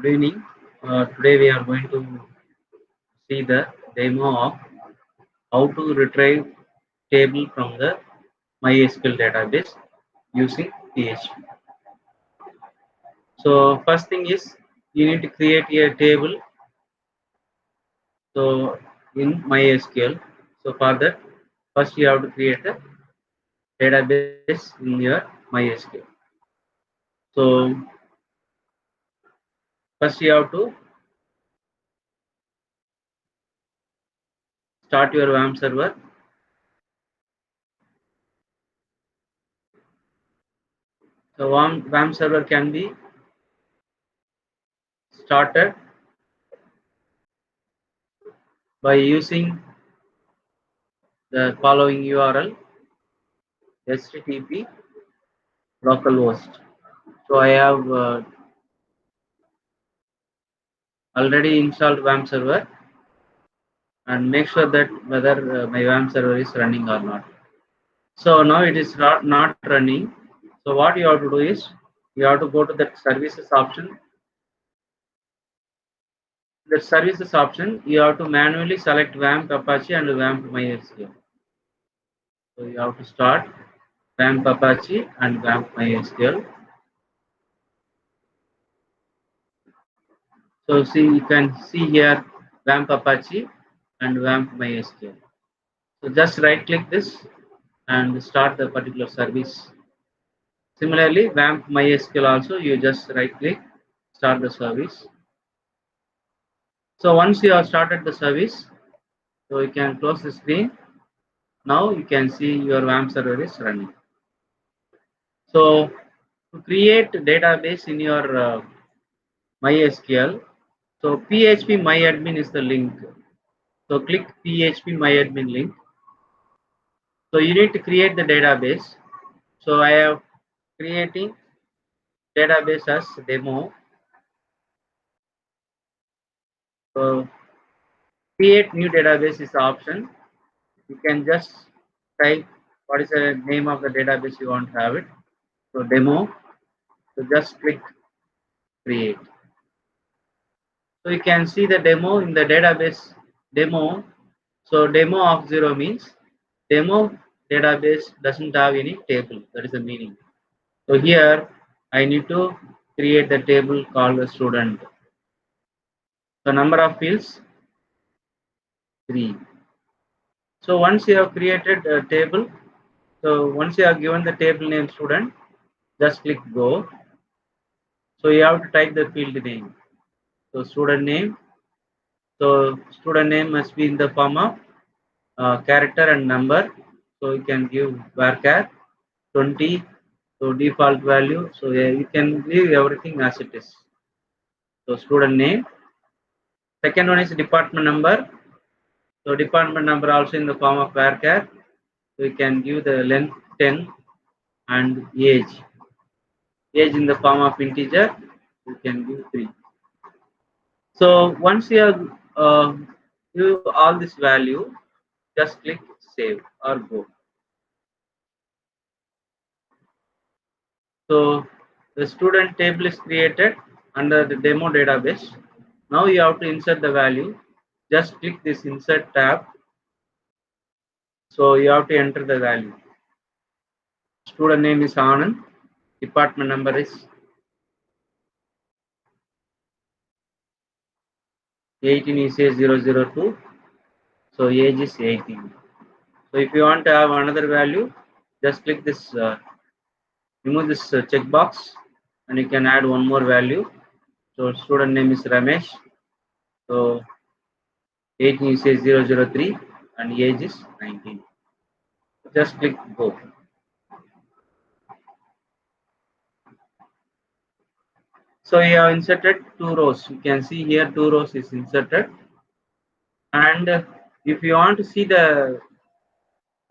Good evening. Today we are going to see the demo of how to retrieve table from the MySQL database using PHP. So first thing is you need to create a table. So in MySQL. So for that, first you have to create a database in your MySQL. So first you have to start your WAMP server. So WAMP server can be started by using the following URL http localhost. So I have already installed WAMP server and make sure that whether my WAMP server is running or not. So now it is not running. So what you have to do is you have to go to that services option. The services option you have to manually select WAMP Apache and WAMP MySQL. So you have to start WAMP Apache and WAMP MySQL. So see, you can see here WAMP Apache and WAMP MySQL. So just right click this and start the particular service. Similarly, WAMP MySQL also you just right click, start the service. So once you have started the service, so you can close the screen. Now you can see your WAMP server is running. So to create database in your MySQL, so PHP MyAdmin is the link. So click PHP MyAdmin link. So you need to create the database. So I have creating database as demo. So create new database is the option. You can just type what is the name of the database you want to have it. So demo. So just click create. So you can see the demo in the database demo. So demo of 0 means demo database doesn't have any table. That is the meaning. So here I need to create the table called the student. So number of fields 3. So once you have created a table, so once you have given the table name student, just click go. So you have to type the field name. So student name. So student name must be in the form of character and number. So you can give varchar 20. So default value. So you can leave everything as it is. So student name. Second one is department number. So department number also in the form of varchar. So you can give the length 10 and age. Age in the form of integer. You can give 3. So once you have give all this value, just click save or go. So the student table is created under the demo database. Now you have to insert the value. Just click this insert tab. So you have to enter the value. Student name is Anand. Department number is 18 is 002. So age is 18. So if you want to have another value, just click this, remove this checkbox, and you can add one more value. So student name is Ramesh. So 18 is 003 and age is 19. Just click go. So you have inserted 2 rows. You can see here 2 rows is inserted. And if you want to see the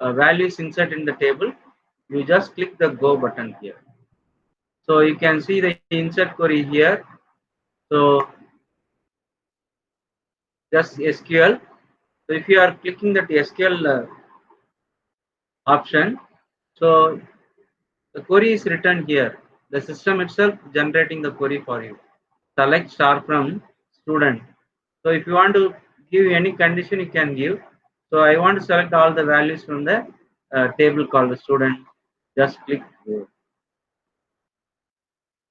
values insert in the table, you just click the go button here. So you can see the insert query here. So just SQL. So if you are clicking that SQL option, so the query is written here. The system itself generating the query for you. select star from student. So if you want to give any condition, you can give. So I want to select all the values from the table called the student. Just click go.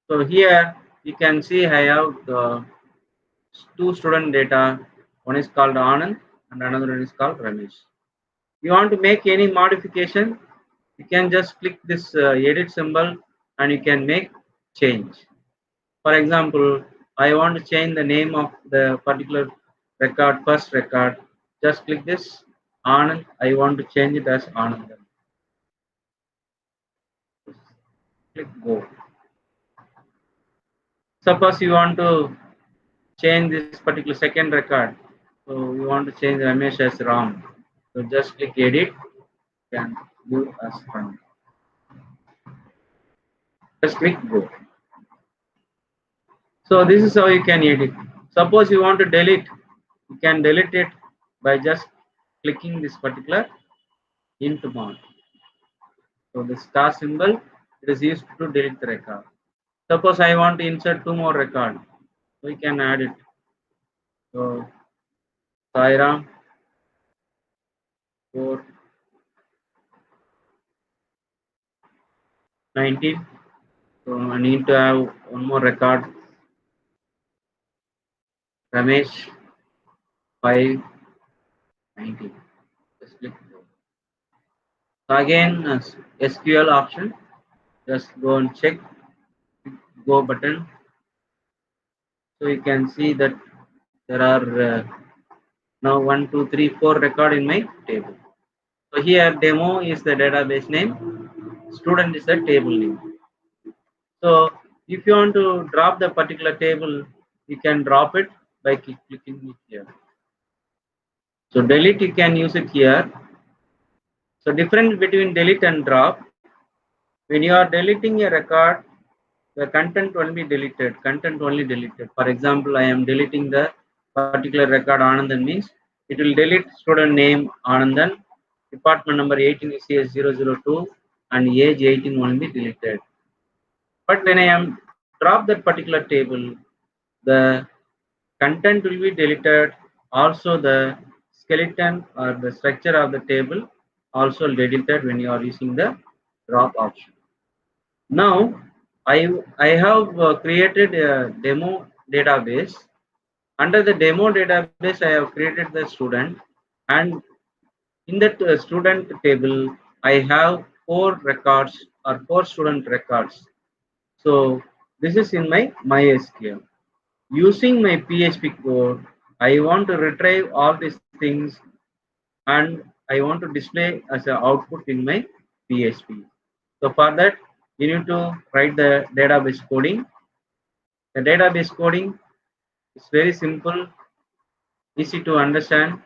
So here you can see I have two student data. One is called Anand and another one is called Ramesh. You want to make any modification, you can just click this edit symbol and you can make change. For example, I want to change the name of the particular record, first record. Just click this Anand. I want to change it as Anand. Click go. Suppose you want to change this particular second record. So you want to change Ramesh as Ram. So just click edit and do as Ram. Just click go. So this is how you can edit. Suppose you want to delete, you can delete it by just clicking this particular int mod. So the star symbol, it is used to delete the record. Suppose I want to insert two more records, so you can add it. So Sairam 419. So I need to have one more record. Ramesh 519. Just click go. So again, SQL option. Just go and check go button. So you can see that there are now 1, 2, 3, 4 record in my table. So here demo is the database name, student is the table name. So if you want to drop the particular table, you can drop it by clicking it here. So delete, you can use it here. So difference between delete and drop, when you are deleting a record, the content will be deleted, content only deleted. For example, I am deleting the particular record Anandan means it will delete student name Anandan, department number 18 is here 002 and age 18 will be deleted. But when I am drop that particular table, the content will be deleted, also the skeleton or the structure of the table also deleted when you are using the drop option. Now I have created a demo database. Under the demo database, I have created the student, and in that student table, I have four records or four student records. So this is in my MySQL. Using my PHP code, I want to retrieve all these things and I want to display as an output in my PHP. So for that, you need to write the database coding. The database coding is very simple, easy to understand.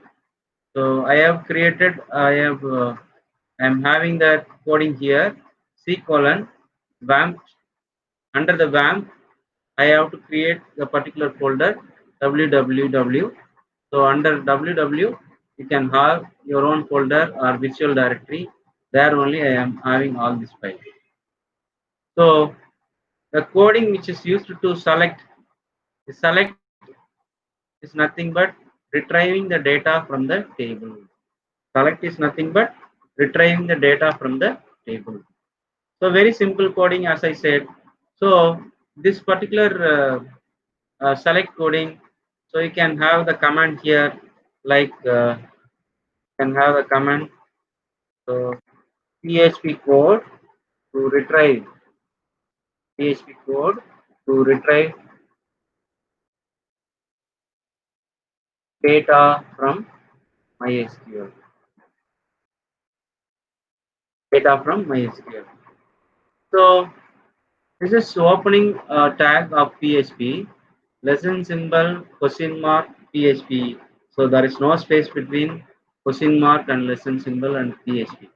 So I have created, I'm having that coding here, C colon, WAMP. Under the WAMP, I have to create the particular folder, www. So under www, you can have your own folder or virtual directory. There only I am having all this files. So the coding which is used to select, the select is nothing but retrieving the data from the table. Select is nothing but retrieving the data from the table. So very simple coding, as I said. So this particular select coding, so you can have the command here, like can have a command. So PHP code to retrieve, PHP code to retrieve data from MySQL. Data from MySQL. So this is opening tag of PHP, lesson symbol, question mark, PHP. So there is no space between question mark and lesson symbol and PHP.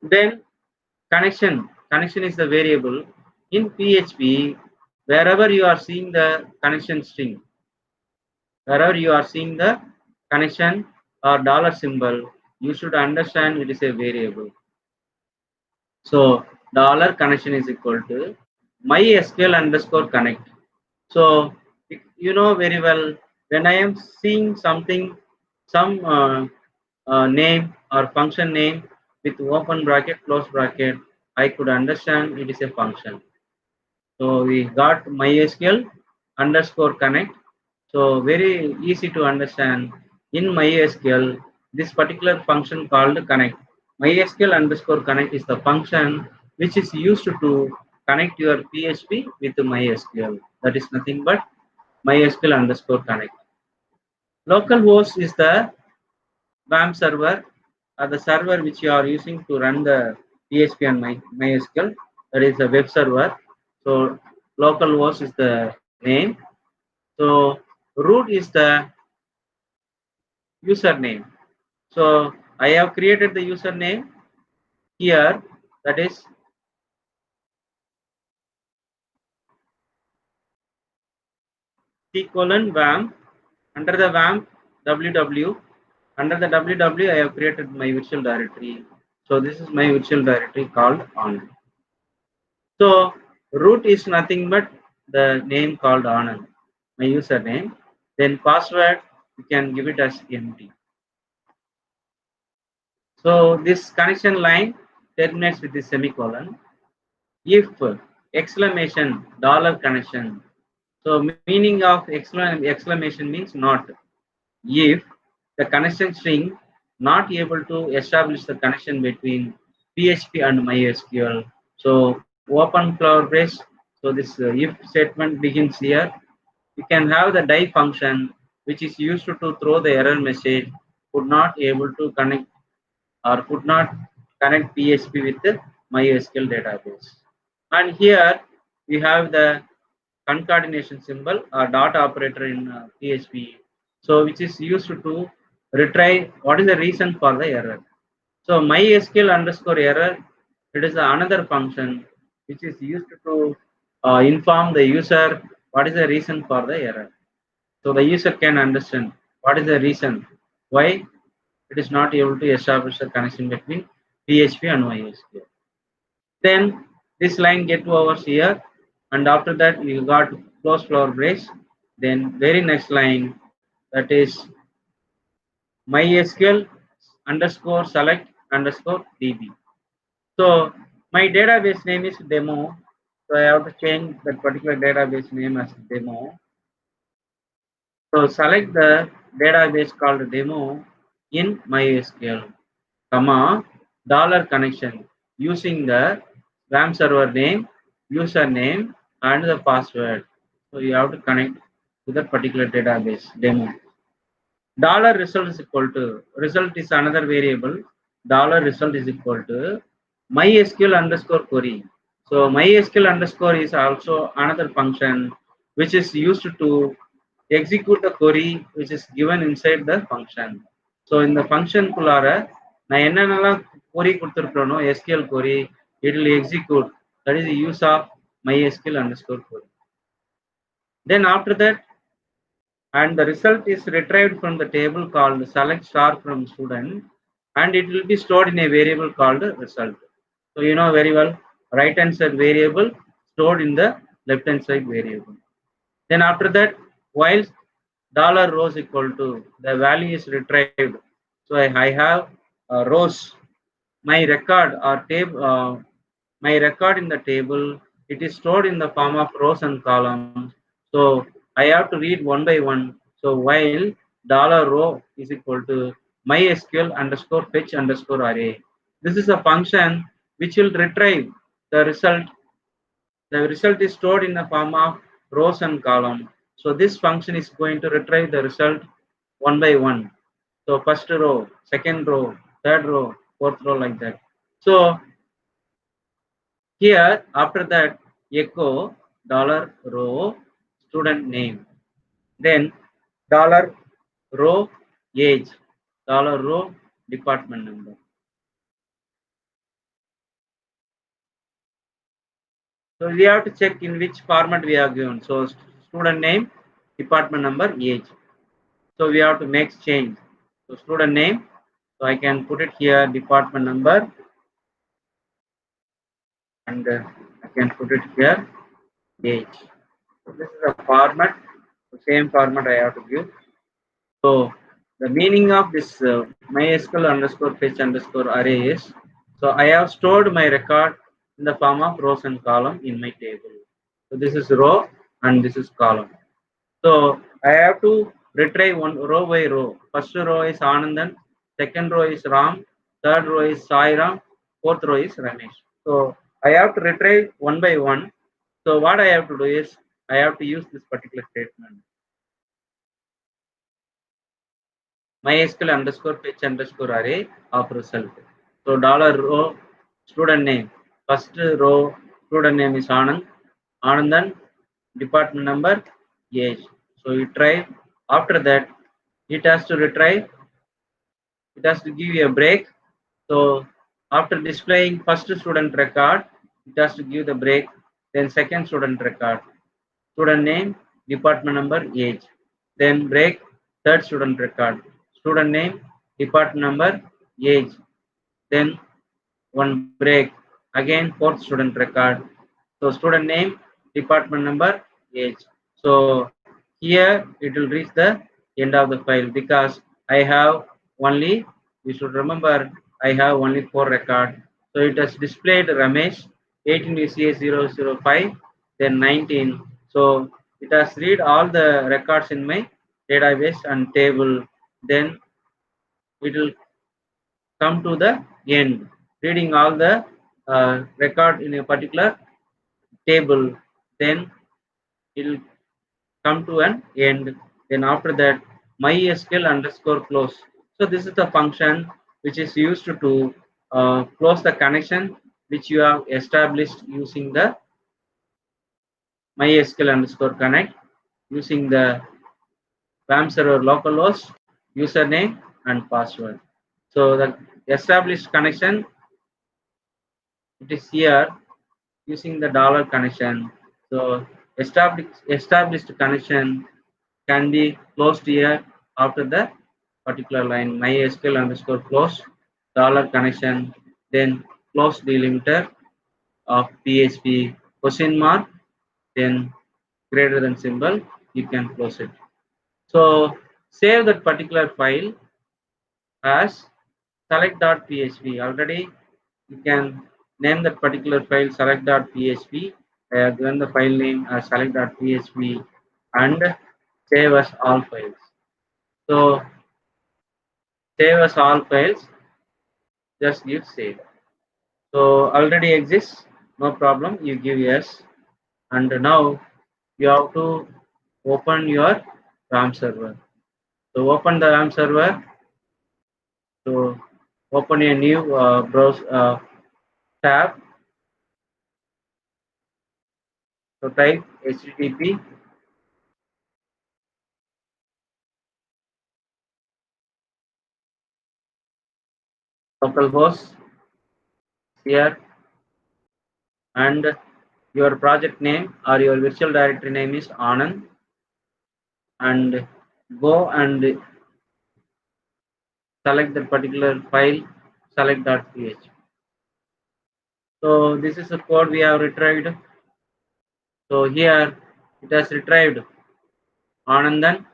Then connection is the variable. In PHP, wherever you are seeing the connection string, wherever you are seeing the connection or dollar symbol, you should understand it is a variable. So dollar connection is equal to MySQL underscore connect. So you know very well, when I am seeing something, some name or function name with open bracket, close bracket, I could understand it is a function. So we got MySQL underscore connect. So very easy to understand. In MySQL, this particular function called connect. MySQL underscore connect is the function which is used to connect your PHP with MySQL. That is nothing but MySQL underscore connect. Localhost is the WAM server, or the server which you are using to run the PHP and MySQL. That is a web server. So localhost is the name. So root is the username. So I have created the username here. That is C:\vamp. Under the vamp ww. Under the ww, I have created my virtual directory. So this is my virtual directory called on. So root is nothing but the name called Anand, my username. Then password, you can give it as empty. So this connection line terminates with the semicolon. If exclamation dollar connection. So meaning of exclamation means not. If the connection string not able to establish the connection between PHP and MySQL. So open flower brace. So this if statement begins here. You can have the die function which is used to throw the error message could not able to connect or could not connect PHP with the MySQL database. And here we have the concatenation symbol or dot operator in PHP. So which is used to retrieve what is the reason for the error. So MySQL underscore error, it is another function which is used to inform the user what is the reason for the error. So the user can understand what is the reason why it is not able to establish a connection between PHP and MySQL. Then this line get over here, and after that you got close flower brace. Then very next line, that is MySQL underscore select underscore DB. So my database name is demo. So I have to change that particular database name as demo. So select the database called demo in MySQL, comma, dollar connection using the RAM server name, username, and the password. So you have to connect to that particular database demo. Dollar result is equal to, result is another variable. Dollar result is equal to MySQL underscore query. So MySQL underscore is also another function which is used to execute the query which is given inside the function. So in the function குள்ளார நான் என்னென்னலாம் query கொடுத்திருக்கிறேனோ SQL query, it will execute. That is the use of MySQL underscore query. Then after that, and the result is retrieved from the table called select star from student, and it will be stored in a variable called result. So you know very well, right hand side variable stored in the left hand side variable. Then after that, while dollar rows equal to the value is retrieved. So I have rows, my record or table, my record in the table, it is stored in the form of rows and columns. So I have to read one by one. So while dollar row is equal to MySQL underscore fetch underscore array. This is a function which will retrieve the result. The result is stored in the form of rows and column. So this function is going to retrieve the result one by one. So first row, second row, third row, fourth row, like that. So here after that, echo dollar row student name, then dollar row age, dollar row department number. So we have to check in which format we have given. So student name, department number, age. So we have to make change. So student name. So I can put it here, department number, and I can put it here, age. This is a format, the same format I have to give. So the meaning of this MySQL underscore fetch underscore array is, so I have stored my record in the form of rows and column in my table. So this is row and this is column. So I have to retrieve one row by row. First row is Anandan, second row is Ram, third row is Sairam, fourth row is Ramesh. So I have to retrieve one by one. So what I have to do is I have to use this particular statement. MySQL underscore fetch underscore array of result. So dollar row student name. First row student name is Anand. Anandan department number age. So you try after that it has to retrieve, it has to give you a break. So after displaying first student record, it has to give the break, then second student record, student name, department number, age, then break, third student record, student name, department number, age, then one break, again fourth student record. So student name, department number, age. So here it will reach the end of the file because I have only, you should remember, I have only 4 record. So it has displayed Ramesh 18 VCA 005, then 19. So it has read all the records in my database and table. Then it will come to the end, reading all the record in a particular table. Then it will come to an end. Then after that, MySQL underscore close. So this is the function which is used to close the connection which you have established using the MySQL underscore connect using the WAM server localhost, username and password. So the established connection, it is here using the dollar connection. So established connection can be closed here after the particular line MySQL underscore close dollar connection, then close delimiter of PHP question mark, then greater than symbol, you can close it. So save that particular file as select.php. Already you can name that particular file select.php. I have given the file name as select.php and save as all files. So save as all files, just give save. So already exists, no problem, you give yes. And now you have to open your RAM server. So open the RAM server. So open a new browse tab. So type http localhost here and your project name or your virtual directory name is Anand, and go and select that particular file select.php. So this is the code we have retrieved. So here it has retrieved Anandan,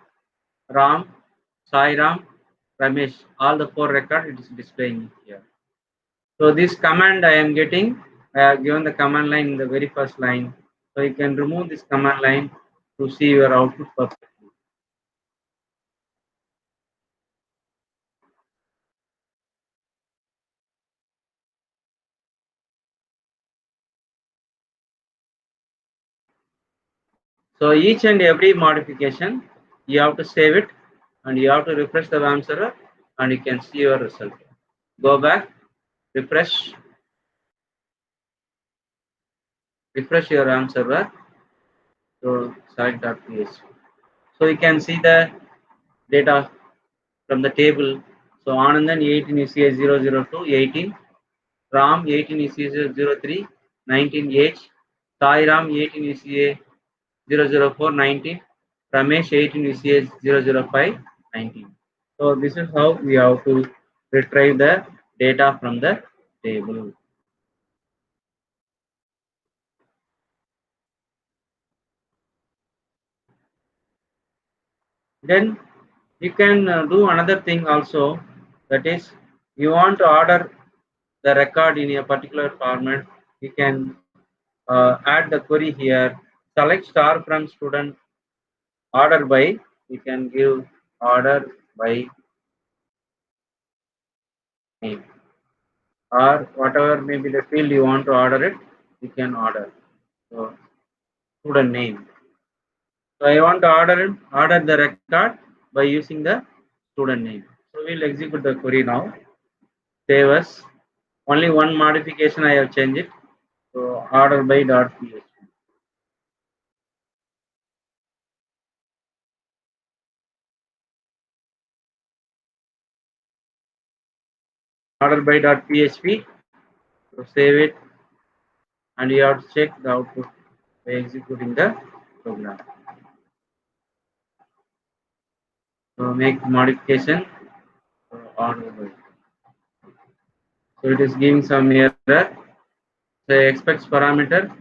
Ram, Sairam, Ramesh, all the 4 record it is displaying here. So this command I am getting, I have given the command line in the very first line. So you can remove this command line to see your output perfectly. So each and every modification, you have to save it and you have to refresh the WAM server and you can see your result. Go back, refresh your WAM server. So select.php. So you can see the data from the table. So Anandan 18 is 002, 18. Ram 18 is 003, 19 age. Sai Ram 18 is 004, 19. Ramesh 18 is 005, 19. So this is how we have to retrieve the data from the table. Then you can do another thing also, that is you want to order the record in a particular format. You can add the query here, select star from student, order by, you can give order by name, or whatever may be the field you want to order it, you can order. So student name. So I want to order the record by using the student name. So we'll execute the query now. Save as. Only one modification I have changed it. So order by dot php. Order by dot php. So save it, and you have to check the output by executing the program. So make modification. So order by. So it is giving some error. So expects parameter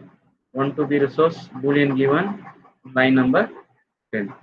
1 to be resource boolean given line number 10.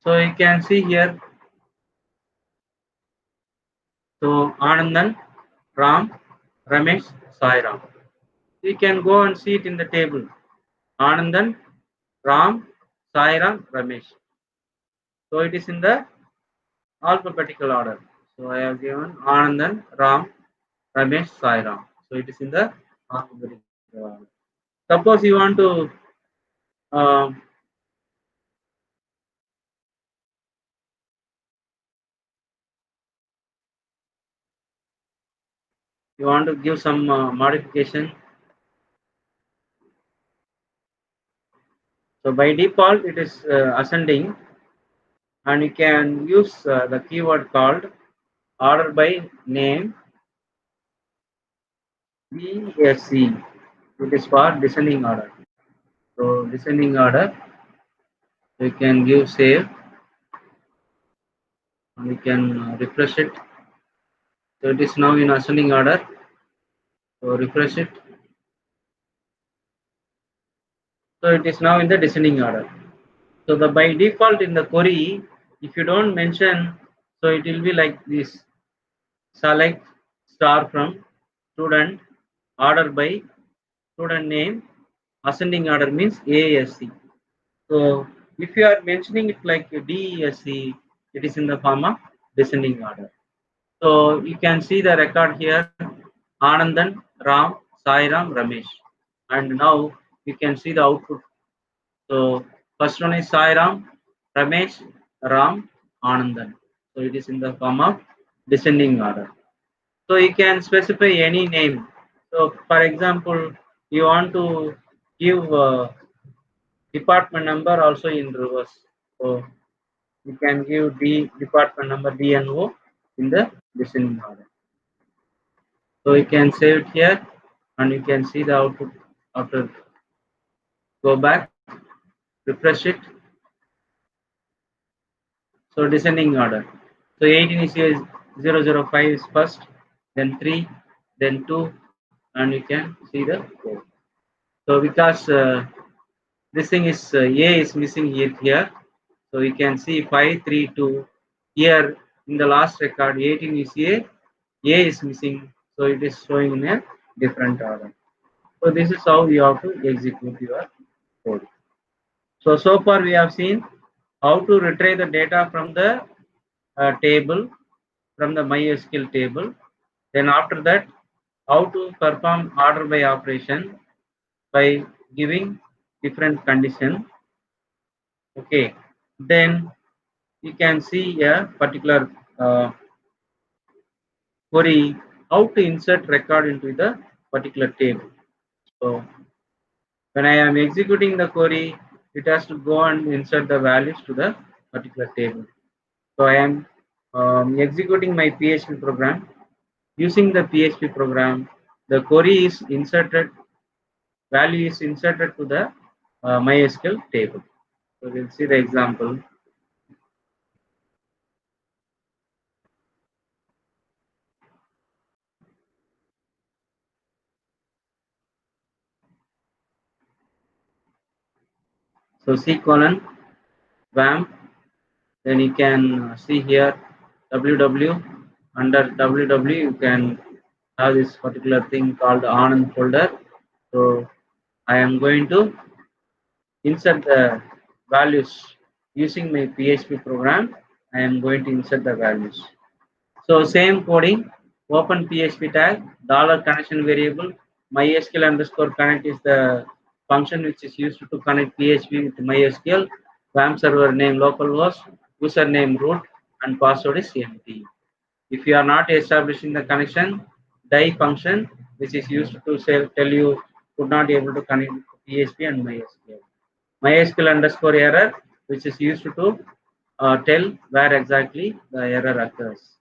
So you can see here. So Anandan, Ram, Ramesh, Sairam. You can go and see it in the table. Anandan, Ram, Sairam, Ramesh. So it is in the alphabetical order. So I have given Anandan, Ram, Ramesh, Sairam. So it is in the alphabetical order. Suppose uh, you want to give some modification. So by default it is ascending, and you can use the keyword called order by name BSC. It is for descending order. So descending order, we can give save, and we can refresh it. So it is now in ascending order. So refresh it. So it is now in the descending order. So the by default in the query, if you don't mention, so it will be like this: select star from student, order by student name, ascending order means ASC. So if you are mentioning it like DESC, it is in the form of descending order. So you can see the record here: Anandan, Ram, Sairam, Ramesh. And now you can see the output. So first one is Sairam, Ramesh, Ram, Anandan. So it is in the form of descending order. So you can specify any name. So for example, you want to give department number also in reverse. So you can give D department number DNO in the descending order. So you can save it here, and you can see the output after. Go back, refresh it. So descending order. So 18 is here, 005 is first, then 3, then 2, and you can see the code. So because this thing is A is missing here, so you can see 5, 3, 2. Here in the last record, 18 is A is missing, so it is showing in a different order. So this is how you have to execute your code. So far we have seen how to retrieve the data from the table, from the MySQL table. Then after that, how to perform order by operation by giving different condition. Okay. Then you can see a particular query how to insert record into the particular table. So when I am executing the query, it has to go and insert the values to the particular table. So I am executing my PHP program. Using the PHP program, the query is inserted, value is inserted to the MySQL table. So we'll see the example. So C colon WAMP, then you can see here www. Under www you can have this particular thing called Anand folder. So I am going to insert the values using my PHP program. I am going to insert the values. So same coding, open PHP tag, dollar connection variable, MySQL underscore connect is the function which is used to connect PHP with MySQL, WAMP server name localhost, username root, and password is empty. If you are not establishing the connection, die function which is used to say, tell you could not able to connect PHP and MySQL. MySQL underscore error which is used to tell where exactly the error occurs.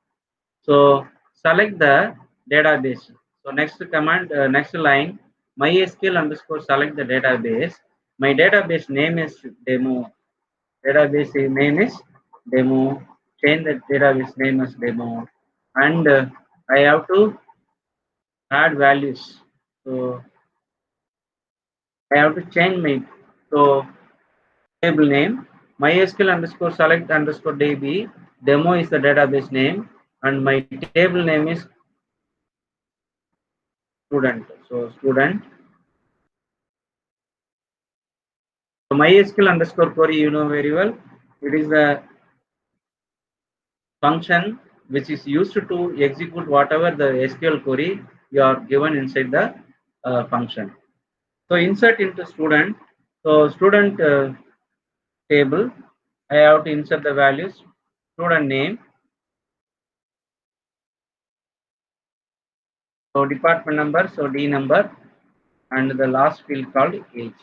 So select the database. So next command, next line, MySQL underscore select the database. My database name is demo. Database name is demo. Change the database name as demo, and I have to add values. So I have to change my table name. MySQL underscore select underscore DB. Demo is the database name, and my table name is student. So student. So MySQL underscore query, you know very well. It is the function which is used to execute whatever the SQL query you are given inside the function. So insert into student. So student table, I have to insert the values, student name, so department number, so D number, and the last field called age.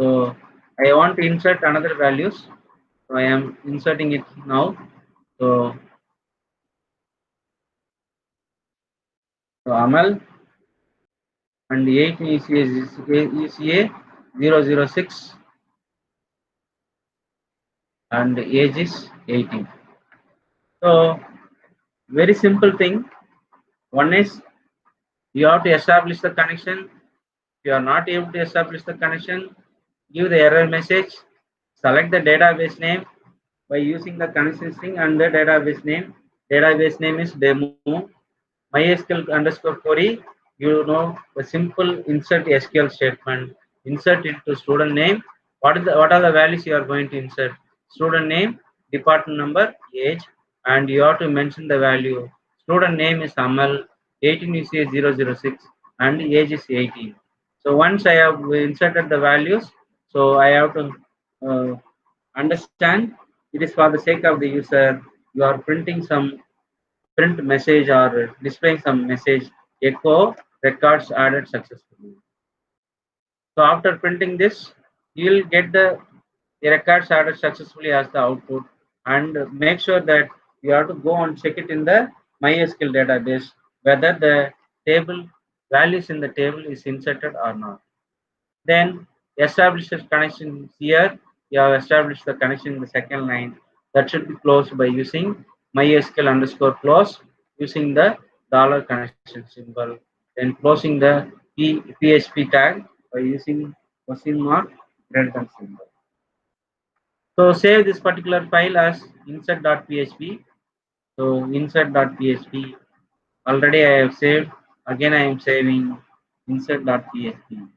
So I want to insert another values. So I am inserting it now. So, Amal and 8 ECA 006 and age is 18. So very simple thing. One is you have to establish the connection. If you are not able to establish the connection, give the error message, select the database name by using the connection string and the database name. Database name is demo. MySQL underscore query, you know the simple insert SQL statement. Insert into student name. What are the values you are going to insert? Student name, department number, age, and you have to mention the value. Student name is Amal, 18 is 006, and age is 18. So once I have inserted the values, so I have to understand it is for the sake of the user. You are printing some print message or displaying some message, echo records added successfully. So after printing this, you will get the records added successfully as the output, and make sure that you have to go and check it in the MySQL database whether the table values in the table is inserted or not. Then establish the connection here. You have established the connection in the second line. That should be closed by using MySQL underscore close using the dollar connection symbol. Then closing the PHP tag by using question mark greater than symbol. So save this particular file as insert.php. So insert.php. Already I have saved. Again I am saving insert.php.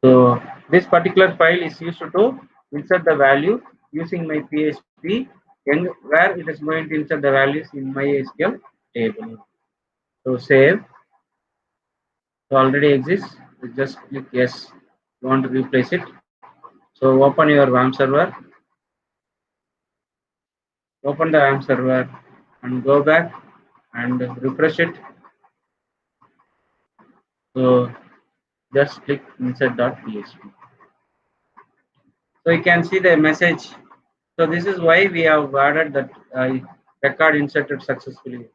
So this particular file is used to insert the value using my PHP, and where it is going to insert the values in my SQL table. So save. So already exists. You just click yes. You want to replace it. So open your WAMP server. Open the WAMP server and go back and refresh it. So just click insert.php. So you can see the message. So this is why we have added that record inserted successfully.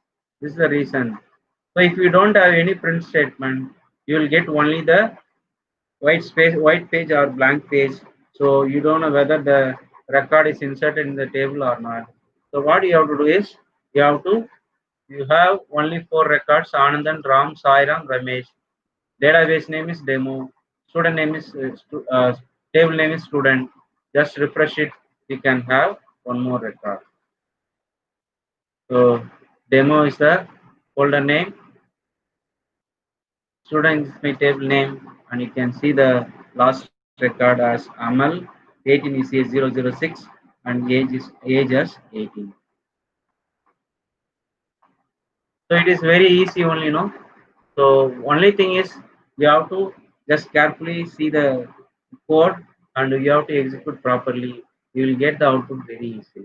This is the reason. So if you don't have any print statement, you will get only the white page or blank page. So you don't know whether the record is inserted in the table or not. So what you have to do is you have only 4 records: Anandan, Ram, Sairam, Ramesh. Database name is demo. Student name is table name is student. Just refresh it. You can have one more record. So demo is the folder name. Student is my table name, and you can see the last record as Amal. 18 is a 006 and age as 18. So it is very easy only, So only thing is you have to just carefully see the code and you have to execute properly. You will get the output very easy.